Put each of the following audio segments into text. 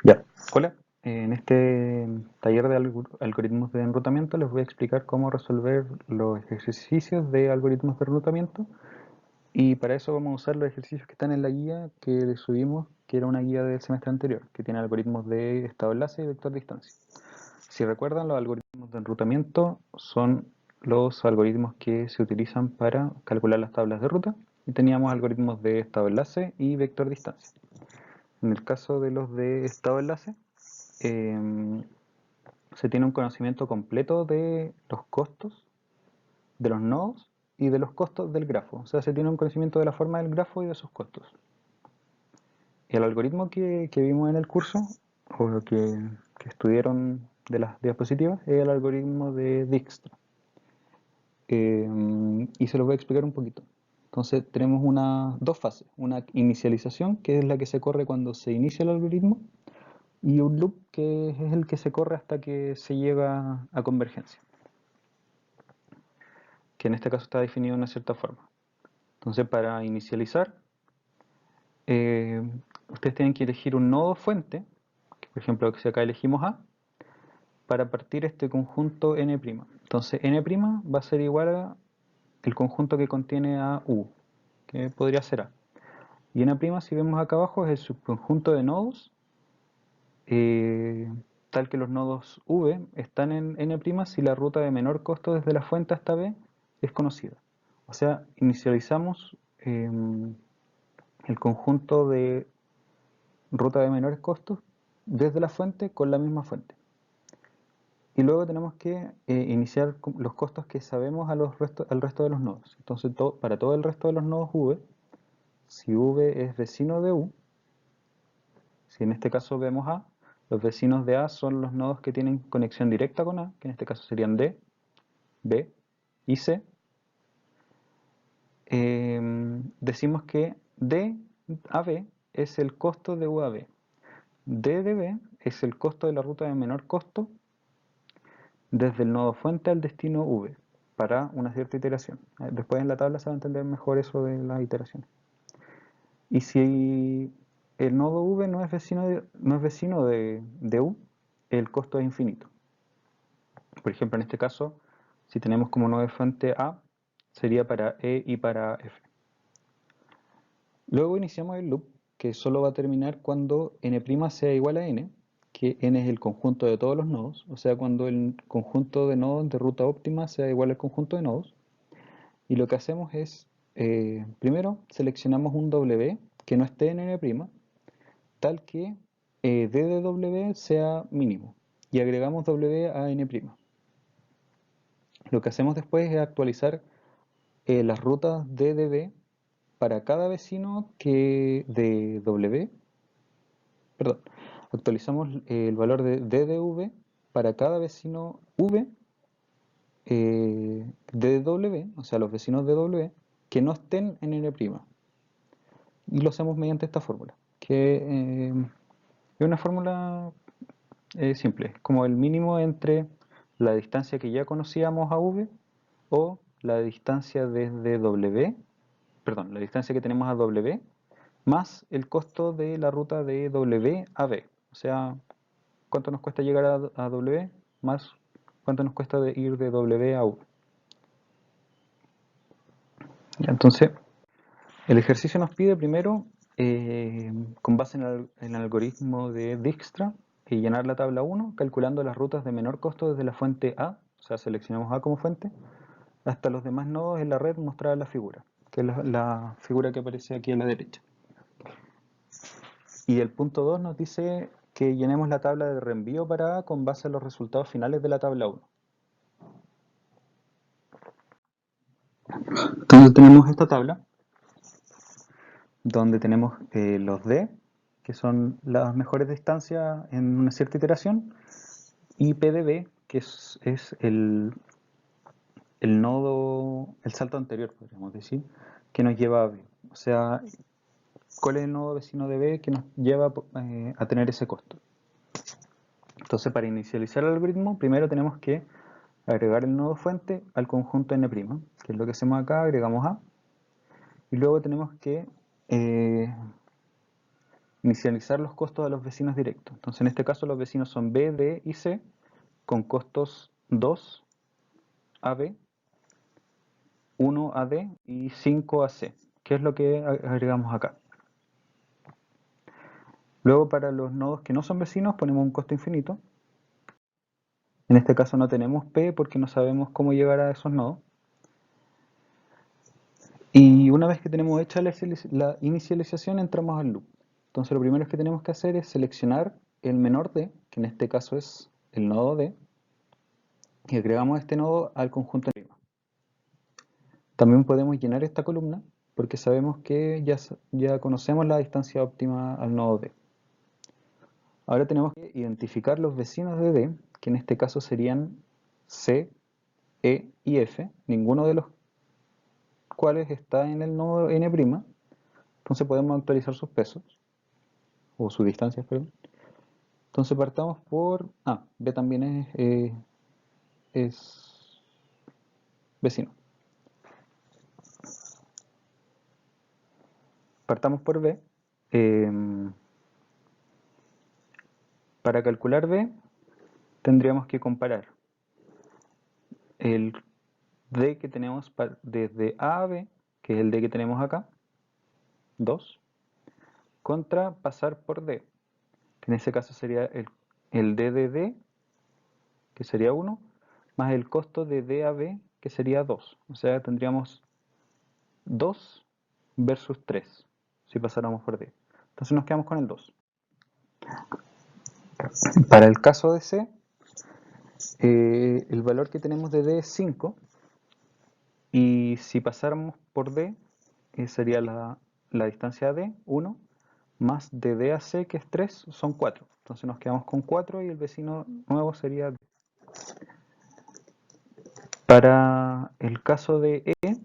Ya, hola. En este taller de algoritmos de enrutamiento les voy a explicar cómo resolver los ejercicios de algoritmos de enrutamiento y para eso vamos a usar los ejercicios que están en la guía que les subimos, que era una guía del semestre anterior, que tiene algoritmos de estado enlace y vector distancia. Si recuerdan, los algoritmos de enrutamiento son los algoritmos que se utilizan para calcular las tablas de ruta y teníamos algoritmos de estado enlace y vector distancia. En el caso de los de estado enlace, eh, se tiene un conocimiento completo de los costos de los nodos y de los costos del grafo. O sea, se tiene un conocimiento de la forma del grafo y de sus costos. El algoritmo que vimos en el curso, o que estudiaron de las diapositivas, es el algoritmo de Dijkstra. Y se los voy a explicar un poquito. Entonces tenemos dos fases, una inicialización, que es la que se corre cuando se inicia el algoritmo, y un loop, que es el que se corre hasta que se llega a convergencia, que en este caso está definido de una cierta forma. Entonces, para inicializar, eh, ustedes tienen que elegir un nodo fuente, que por ejemplo, si acá elegimos A, para partir este conjunto n'. Entonces, n' va a ser igual a el conjunto que contiene a U, que podría ser A. Y n', si vemos acá abajo, es el subconjunto de nodos, eh, tal que los nodos V están en n' si la ruta de menor costo desde la fuente hasta B es conocida. O sea, inicializamos el conjunto de ruta de menores costos desde la fuente con la misma fuente. Y luego tenemos que iniciar los costos que sabemos al resto de los nodos. Entonces, para todo el resto de los nodos V, si V es vecino de U, si en este caso vemos A, los vecinos de A son los nodos que tienen conexión directa con A, que en este caso serían D, B y C. Decimos que D a B es el costo de U a B. D de B es el costo de la ruta de menor costo desde el nodo fuente al destino V para una cierta iteración. Después en la tabla se va a entender mejor eso de las iteraciones. Y si el nodo V no es vecino de U, el costo es infinito. Por ejemplo, en este caso, si tenemos como nodo fuente A, sería para E y para F. Luego iniciamos el loop, que solo va a terminar cuando n' sea igual a n, que n es el conjunto de todos los nodos, o sea, cuando el conjunto de nodos de ruta óptima sea igual al conjunto de nodos. Y lo que hacemos es, primero seleccionamos un W que no esté en n', tal que d de W sea mínimo, y agregamos W a n'. Lo que hacemos después es actualizar las rutas d de B para cada vecino que de W, perdón, actualizamos el valor de d de V para cada vecino V de W, o sea, los vecinos de W, que no estén en N'. Y lo hacemos mediante esta fórmula, que es una fórmula simple, como el mínimo entre la distancia que ya conocíamos a V o la distancia desde W, perdón, la distancia que tenemos a W, más el costo de la ruta de W a B. O sea, cuánto nos cuesta llegar a W, más cuánto nos cuesta ir de W a U. Entonces, el ejercicio nos pide primero, con base en el algoritmo de Dijkstra, llenar la tabla 1 calculando las rutas de menor costo desde la fuente A, o sea, seleccionamos A como fuente, hasta los demás nodos en la red mostrada en la figura, que es la figura que aparece aquí a la derecha. Y el punto 2 nos dice que llenemos la tabla de reenvío para A con base en los resultados finales de la tabla 1. Entonces tenemos esta tabla donde tenemos los D, que son las mejores distancias en una cierta iteración, y P de B, que es el nodo, el salto anterior, podríamos decir, que nos lleva a B. O sea, ¿cuál es el nodo vecino de B que nos lleva a tener ese costo? Entonces, para inicializar el algoritmo, primero tenemos que agregar el nodo fuente al conjunto n', que es lo que hacemos acá, agregamos A, y luego tenemos que inicializar los costos a los vecinos directos. Entonces en este caso los vecinos son B, D y C con costos 2 a B, 1 a D y 5 a C, que es lo que agregamos acá. Luego para los nodos que no son vecinos ponemos un costo infinito. En este caso no tenemos P porque no sabemos cómo llegar a esos nodos. Y una vez que tenemos hecha la inicialización entramos al loop. Entonces lo primero que tenemos que hacer es seleccionar el menor D, que en este caso es el nodo D, y agregamos este nodo al conjunto de arriba. También podemos llenar esta columna porque sabemos que ya conocemos la distancia óptima al nodo D. Ahora tenemos que identificar los vecinos de D, que en este caso serían C, E y F, ninguno de los cuales está en el nodo N'. Entonces podemos actualizar sus pesos, o sus distancias, perdón. Entonces partamos por... B también es vecino. Partamos por B. Para calcular B tendríamos que comparar el D que tenemos desde A a B, que es el D que tenemos acá, 2, contra pasar por D, que en ese caso sería el D de D, que sería 1, más el costo de D a B, que sería 2. O sea, tendríamos 2 versus 3, si pasáramos por D. Entonces nos quedamos con el 2. Para el caso de C, el valor que tenemos de D es 5, y si pasáramos por D, sería la distancia D, 1, más de D a C, que es 3, son 4. Entonces nos quedamos con 4 y el vecino nuevo sería D. Para el caso de E,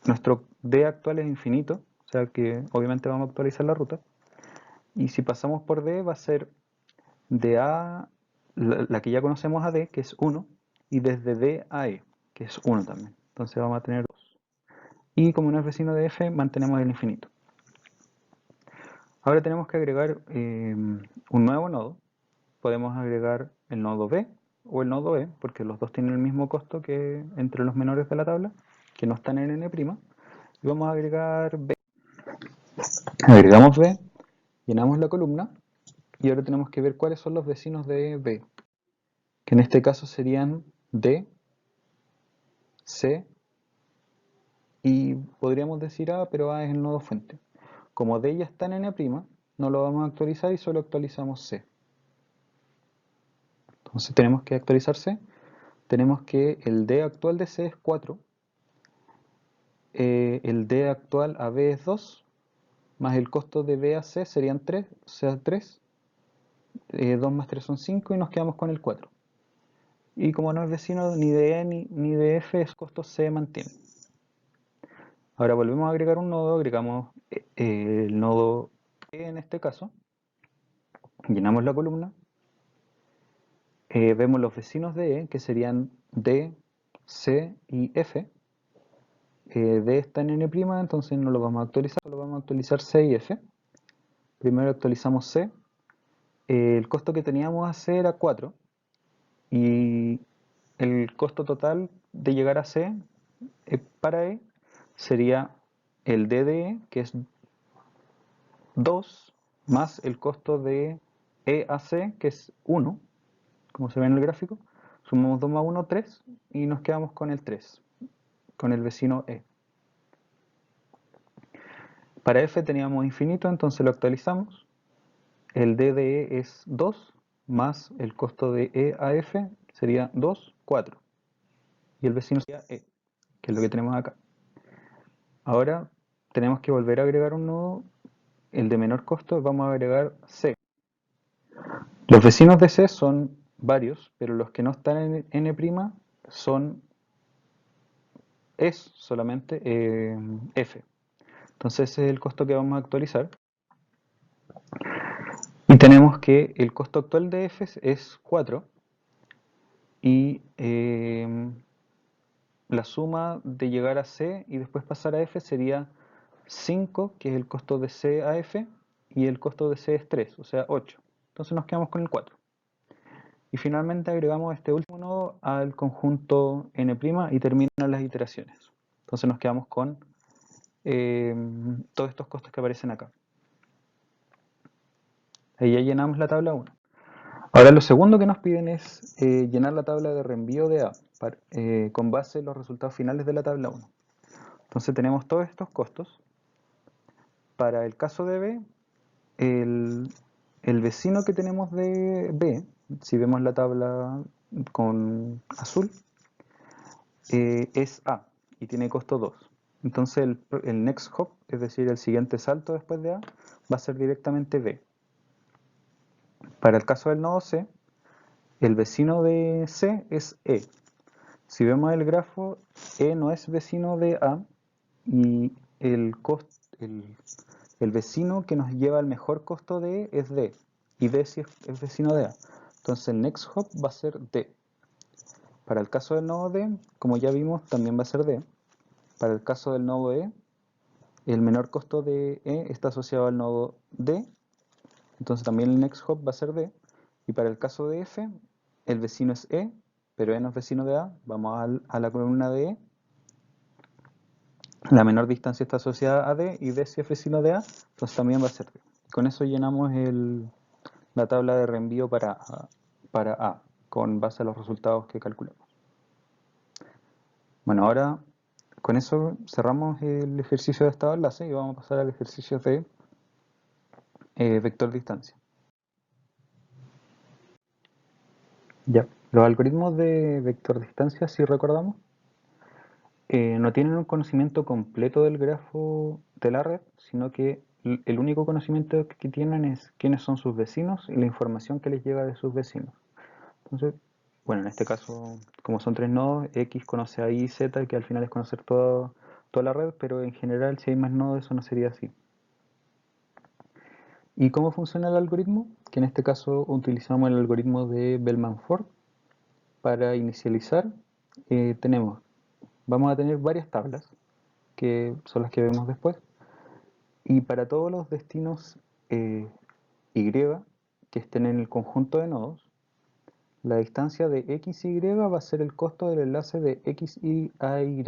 nuestro D actual es infinito, o sea que obviamente vamos a actualizar la ruta. Y si pasamos por D va a ser de A, la que ya conocemos a D, que es 1, y desde D a E, que es 1 también. Entonces vamos a tener 2. Y como no es vecino de F, mantenemos el infinito. Ahora tenemos que agregar un nuevo nodo. Podemos agregar el nodo B o el nodo E, porque los dos tienen el mismo costo que entre los menores de la tabla, que no están en N'. Y vamos a agregar B. Agregamos B, llenamos la columna, y ahora tenemos que ver cuáles son los vecinos de B, que en este caso serían D, C, y podríamos decir A, pero A es el nodo fuente. Como D ya está en N', no lo vamos a actualizar y solo actualizamos C. Entonces tenemos que actualizar C. Tenemos que el D actual de C es 4, el D actual a B es 2, más el costo de B a C serían 3, o sea 3, 2 más 3 son 5 y nos quedamos con el 4. Y como no es vecino ni de E ni de F, el costo se mantiene. Ahora volvemos a agregar un nodo, agregamos el nodo E en este caso, llenamos la columna, vemos los vecinos de E, que serían D, C y F. D está en N', entonces no lo vamos a actualizar, solo vamos a actualizar C y F. Primero actualizamos C. El costo que teníamos a C era 4, y el costo total de llegar a C para E sería el D de E, que es 2, más el costo de E a C, que es 1, como se ve en el gráfico. Sumamos 2 más 1, 3, y nos quedamos con el 3, con el vecino E. Para F teníamos infinito, entonces lo actualizamos. El D de E es 2, más el costo de E a F sería 2, 4. Y el vecino sería E, que es lo que tenemos acá. Ahora tenemos que volver a agregar un nodo, el de menor costo, vamos a agregar C. Los vecinos de C son varios, pero los que no están en N' es solamente F. Entonces ese es el costo que vamos a actualizar. Y tenemos que el costo actual de F es 4, y la suma de llegar a C y después pasar a F sería 5, que es el costo de C a F, y el costo de C es 3, o sea 8. Entonces nos quedamos con el 4. Y finalmente agregamos este último nodo al conjunto n' y terminan las iteraciones. Entonces nos quedamos con todos estos costos que aparecen acá. Ahí ya llenamos la tabla 1. Ahora lo segundo que nos piden es llenar la tabla de reenvío de A con base en los resultados finales de la tabla 1. Entonces tenemos todos estos costos. Para el caso de B, el vecino que tenemos de B, si vemos la tabla con azul, es A y tiene costo 2. Entonces el next hop, es decir, el siguiente salto después de A, va a ser directamente B. Para el caso del nodo C, el vecino de C es E. Si vemos el grafo, E no es vecino de A y el vecino que nos lleva al mejor costo de E es D y D sí es vecino de A. Entonces el next hop va a ser D. Para el caso del nodo D, como ya vimos, también va a ser D. Para el caso del nodo E, el menor costo de E está asociado al nodo D, entonces también el next hop va a ser D. Y para el caso de F, el vecino es E, pero E no es vecino de A, vamos a la columna de E. La menor distancia está asociada a D y D si es vecino de A, entonces también va a ser D. Con eso llenamos la tabla de reenvío para A, con base a los resultados que calculamos. Bueno, ahora con eso cerramos el ejercicio de estado enlace y vamos a pasar al ejercicio de vector distancia. Ya, los algoritmos de vector distancia, si recordamos, no tienen un conocimiento completo del grafo de la red, sino que el único conocimiento que tienen es quiénes son sus vecinos y la información que les llega de sus vecinos. Entonces, bueno, en este caso, como son tres nodos, X conoce a Y y Z, que al final es conocer toda la red, pero en general, si hay más nodos, eso no sería así. ¿Y cómo funciona el algoritmo? Que en este caso utilizamos el algoritmo de Bellman-Ford. Para inicializar, vamos a tener varias tablas, que son las que vemos después, y para todos los destinos Y que estén en el conjunto de nodos, la distancia de X y Y va a ser el costo del enlace de X y a Y.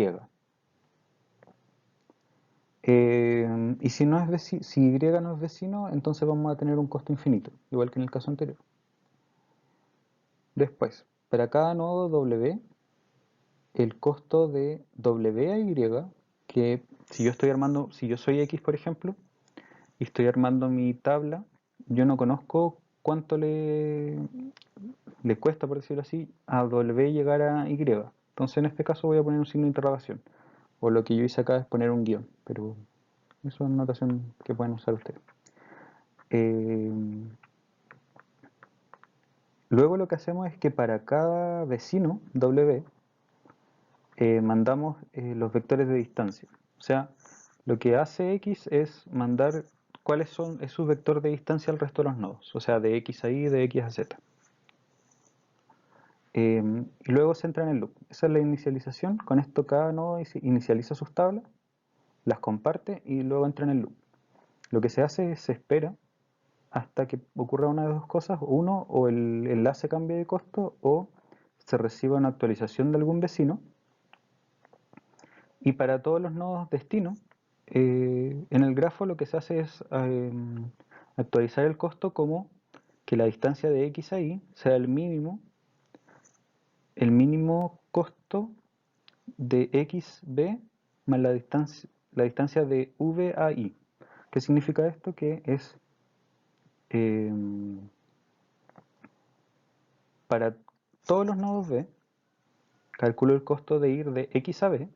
Y si Y no es vecino, entonces vamos a tener un costo infinito, igual que en el caso anterior. Después, para cada nodo W, el costo de W a Y, que si yo soy X, por ejemplo, y estoy armando mi tabla, yo no conozco cuánto le cuesta, por decirlo así, a W llegar a Y. Entonces en este caso voy a poner un signo de interrogación. O lo que yo hice acá es poner un guión, pero eso es una notación que pueden usar ustedes. Eh, Luego lo que hacemos es que para cada vecino W mandamos los vectores de distancia. O sea, lo que hace X es mandar es su vector de distancia al resto de los nodos. O sea, de X a Y, de X a Z. Y luego se entra en el loop. Esa es la inicialización. Con esto cada nodo inicializa sus tablas, las comparte y luego entra en el loop. Lo que se hace es se espera hasta que ocurra una de dos cosas. Uno, o el enlace cambie de costo o se reciba una actualización de algún vecino. Y para todos los nodos destino, en el grafo lo que se hace es actualizar el costo como que la distancia de X a Y sea el mínimo costo de XB más la distancia de V a Y. ¿Qué significa esto? Que es para todos los nodos B, calculo el costo de ir de X a B.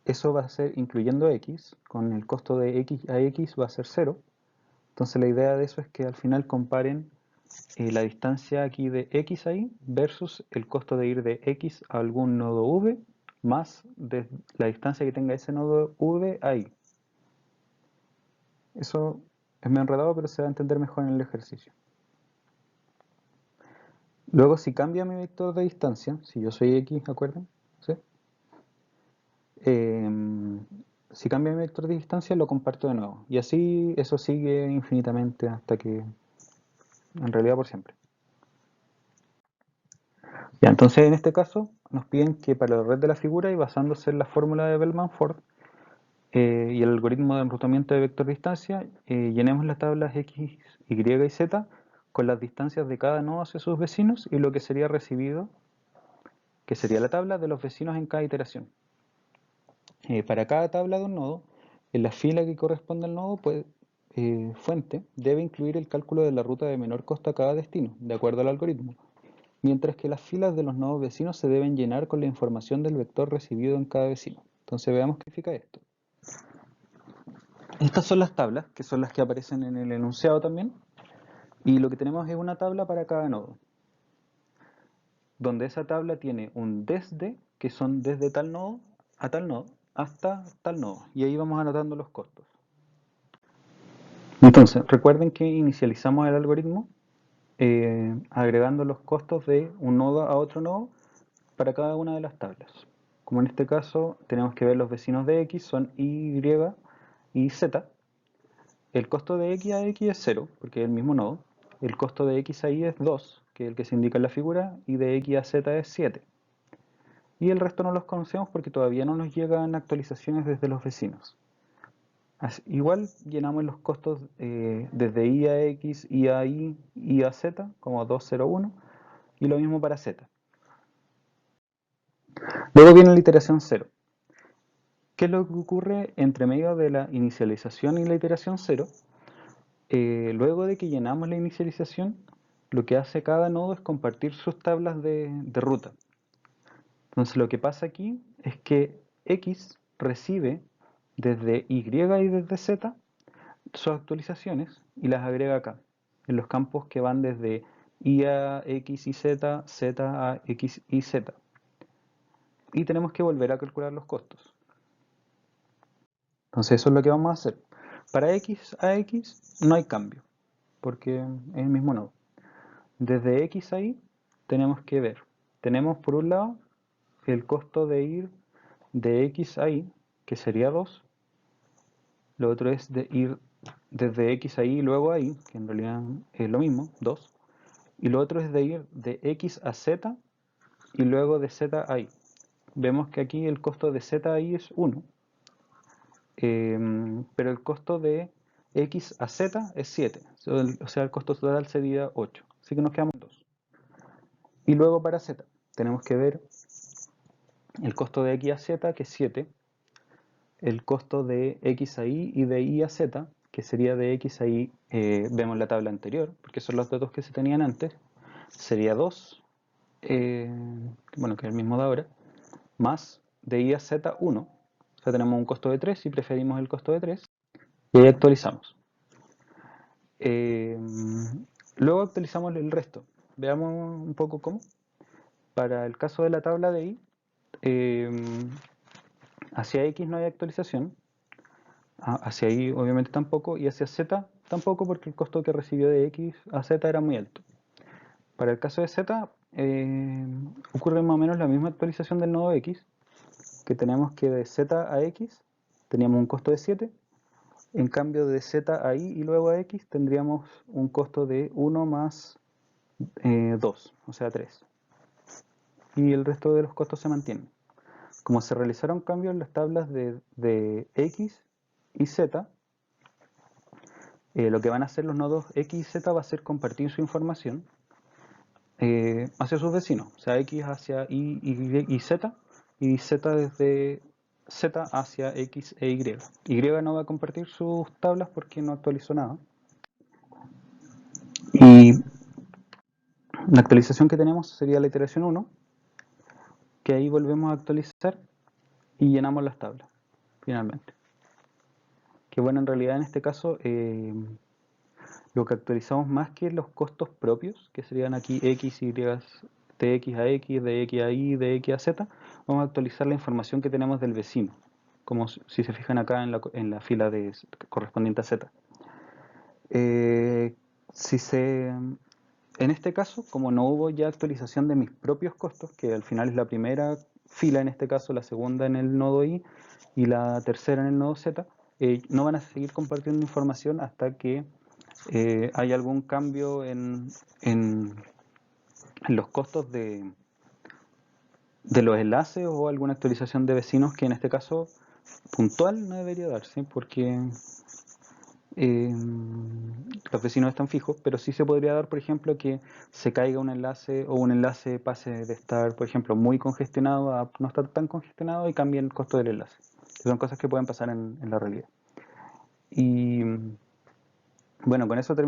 Eso va a ser incluyendo X, con el costo de X a X va a ser 0. Entonces la idea de eso es que al final comparen la distancia aquí de X a Y versus el costo de ir de X a algún nodo V más de la distancia que tenga ese nodo V a Y. Eso es medio enredado, pero se va a entender mejor en el ejercicio. Luego, si cambia mi vector de distancia, si yo soy X, ¿acuerdan? ¿Sí? Si cambia mi vector de distancia, lo comparto de nuevo. Y así eso sigue infinitamente hasta que, en realidad por siempre. Ya, entonces en este caso nos piden que para la red de la figura y basándose en la fórmula de Bellman-Ford y el algoritmo de enrutamiento de vector distancia, llenemos las tablas X, Y y Z con las distancias de cada nodo hacia sus vecinos y lo que sería recibido, que sería la tabla de los vecinos en cada iteración. Para cada tabla de un nodo, en la fila que corresponde al nodo, pues, fuente debe incluir el cálculo de la ruta de menor costo a cada destino, de acuerdo al algoritmo, mientras que las filas de los nodos vecinos se deben llenar con la información del vector recibido en cada vecino. Entonces veamos qué significa esto. Estas son las tablas, que son las que aparecen en el enunciado también, y lo que tenemos es una tabla para cada nodo, donde esa tabla tiene un desde, que son desde tal nodo a tal nodo, hasta tal nodo, y ahí vamos anotando los costos. Entonces, recuerden que inicializamos el algoritmo agregando los costos de un nodo a otro nodo para cada una de las tablas. Como en este caso tenemos que ver los vecinos de X son Y y Z. El costo de X a X es 0, porque es el mismo nodo. El costo de X a Y es 2, que es el que se indica en la figura, y de X a Z es 7. Y el resto no los conocemos porque todavía no nos llegan actualizaciones desde los vecinos. Igual llenamos los costos desde I a X, I a Y, I a Z, como 201, y lo mismo para Z. Luego viene la iteración 0. ¿Qué es lo que ocurre entre medio de la inicialización y la iteración 0? Luego de que llenamos la inicialización, lo que hace cada nodo es compartir sus tablas de ruta. Entonces lo que pasa aquí es que X recibe desde Y y desde Z sus actualizaciones y las agrega acá, en los campos que van desde Y a X y Z, Z a X y Z. Y tenemos que volver a calcular los costos. Entonces eso es lo que vamos a hacer. Para X a X no hay cambio, porque es el mismo nodo. Desde X a Y tenemos que ver. Tenemos por un lado el costo de ir de X a Y, que sería 2. Lo otro es de ir desde X a Y y luego a Y, que en realidad es lo mismo, 2. Y lo otro es de ir de X a Z y luego de Z a Y. Vemos que aquí el costo de Z a Y es 1, pero el costo de X a Z es 7, o sea el costo total sería 8, así que nos quedamos 2. Y luego para Z tenemos que ver el costo de X a Z, que es 7, el costo de X a Y y de Y a Z, que sería de X a Y, vemos la tabla anterior, porque son los datos que se tenían antes, sería 2, bueno, que es el mismo de ahora, más de Y a Z 1, o sea tenemos un costo de 3 y preferimos el costo de 3, y ahí actualizamos. Luego actualizamos el resto. Veamos un poco cómo. Para el caso de la tabla de Y, hacia X no hay actualización, hacia Y obviamente tampoco, y hacia Z tampoco porque el costo que recibió de X a Z era muy alto. Para el caso de Z ocurre más o menos la misma actualización del nodo X, que tenemos que de Z a X teníamos un costo de 7, en cambio de Z a Y y luego a X tendríamos un costo de 1 más 2, o sea 3. Y el resto de los costos se mantienen. Como se realizaron cambios en las tablas de X y Z, lo que van a hacer los nodos X y Z va a ser compartir su información hacia sus vecinos, o sea, X hacia y Z, y Z desde Z hacia X e Y. Y no va a compartir sus tablas porque no actualizó nada. Y la actualización que tenemos sería la iteración 1, que ahí volvemos a actualizar y llenamos las tablas, finalmente. Que bueno, en realidad en este caso lo que actualizamos más que los costos propios, que serían aquí X, Y, de X a X, de X a Y, de X a Z, vamos a actualizar la información que tenemos del vecino, como si se fijan acá en la fila correspondiente a Z. Si se, en este caso, como no hubo ya actualización de mis propios costos, que al final es la primera fila en este caso, la segunda en el nodo I y la tercera en el nodo Z, no van a seguir compartiendo información hasta que haya algún cambio en los costos de los enlaces o alguna actualización de vecinos que en este caso puntual no debería darse porque eh, los vecinos están fijos, pero sí se podría dar, por ejemplo, que se caiga un enlace o un enlace pase de estar, por ejemplo, muy congestionado a no estar tan congestionado y cambie el costo del enlace. Son cosas que pueden pasar en la realidad. Y bueno, con eso terminamos.